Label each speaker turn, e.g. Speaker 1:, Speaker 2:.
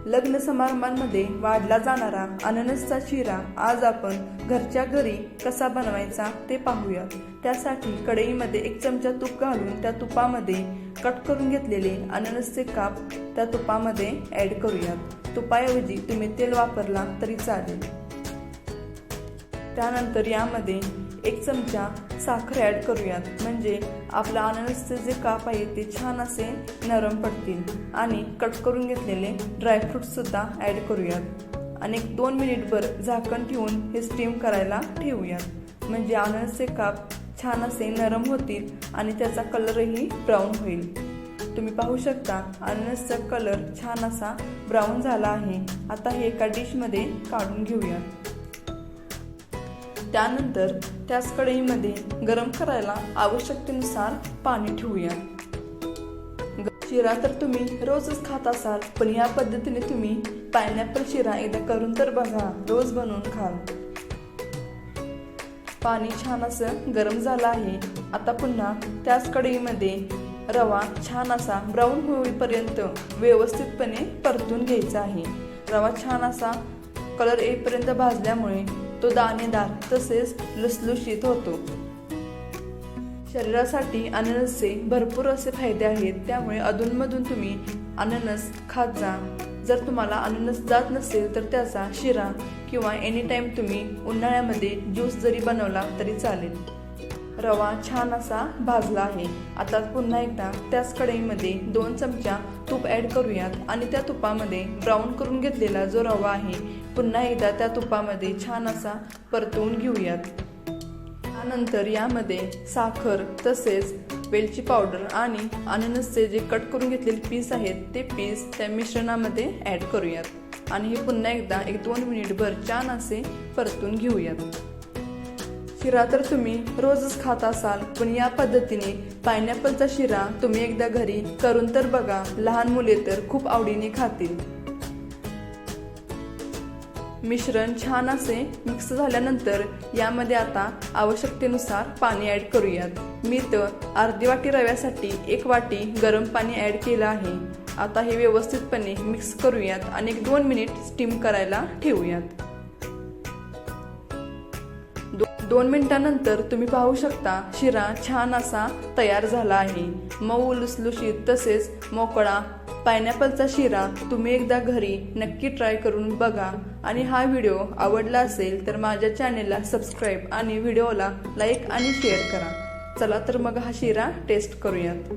Speaker 1: लग्न समारंभांमध्ये वाढला जाणारा अननसचा शिरा आज आपण घरच्या घरी कसा बनवायचा ते पाहूयात। त्यासाठी कढईमध्ये 1 चमचा तूप घालून त्या तुपामध्ये कट करून घेतलेले अननसचे काप त्या तुपामध्ये ऍड करूयात। तुपाऐवजी तुम्ही तेल वापरला तरी चालेल। त्यानंतर यामध्ये 1 चमचा साखर ऍड करूयात, म्हणजे आपला अननसचे जे काप आहे ते छान असे नरम पडतील। आणि कट करून घेतलेले ड्रायफ्रुट्स सुद्धा ऍड करूयात आणि 2 मिनिटभर झाकण ठेवून हे स्टीम करायला ठेवूयात, म्हणजे अननसचे काप छान असे नरम होतील आणि त्याचा कलरही ब्राऊन होईल। तुम्ही पाहू शकता अननसचा कलर छान असा ब्राऊन झाला आहे। आता हे एका डिशमध्ये काढून घेऊयात। त्यानंतर त्याच कढईमध्ये गरम करायला आवश्यकतेनुसार पाणी ठेवूया। शिरा तर तुम्ही रोजच खात असाल, पण या पद्धतीने तुम्ही पायनॅपल शिरा एकदा करून तर बघा, रोज बनवून खाल। पाणी छान असं गरम झालं आहे। आता पुन्हा त्याच कढईमध्ये रवा छान असा ब्राऊन होईपर्यंत व्यवस्थितपणे परतून घ्यायचा आहे। रवा छान असा कलर येईपर्यंत भाजल्यामुळे तो दाणेदार तसेच लुसलुशीत होतो। शरीरासाठी अननसचे भरपूर असे फायदे आहेत, त्यामुळे अधूनमधून तुम्ही अननस खात जा। जर तुम्हाला अननस जात नसेल तर त्याचा शिरा किंवा एनी टाइम तुम्ही उन्हाळ्यामध्ये ज्यूस जरी बनवला तरी चालेल। रवा छान असा भाजला आहे। आता पुन्हा एकदा त्याच कढईमध्ये 2 चमचा तूप ऍड करूयात आणि त्या तुपामध्ये ब्राऊन करून घेतलेला जो रवा आहे पुन्हा एकदा त्या तुपामध्ये छान असा परतवून घेऊयात। त्यानंतर यामध्ये साखर तसेच वेलची पावडर आणि अननसचे जे कट करून घेतलेले पीस आहेत ते पीस त्या मिश्रणामध्ये ऍड करूयात आणि हे पुन्हा एकदा 1-2 मिनिटभर छान असे परतून घेऊयात। शिरा तर तुम्ही रोजच खात असाल, पण या पद्धतीने पायनॅपलचा शिरा तुम्ही एकदा घरी करून तर बघा, लहान मुले तर खूप आवडीने खातील। मिश्रण छान असे मिक्स झाल्यानंतर यामध्ये आता आवश्यकतेनुसार पाणी ऍड करूयात। मी तर अर्धी वाटी रव्यासाठी 1 वाटी गरम पाणी ऍड केलं आहे। आता हे व्यवस्थितपणे मिक्स करूयात आणि 1-2 मिनिट स्टीम करायला ठेवूयात। 2 मिनिटांनंतर तुम्ही पाहू शकता शिरा छान असा तयार झाला आहे। मऊ लुसलुशीत तसेच मोकळा पायनॅपलचा शिरा तुम्ही एकदा घरी नक्की ट्राय करून बघा। आणि हा व्हिडिओ आवडला असेल तर माझ्या चॅनेलला सबस्क्राईब आणि व्हिडिओला लाईक आणि शेअर करा। चला तर मग हा शिरा टेस्ट करूयात।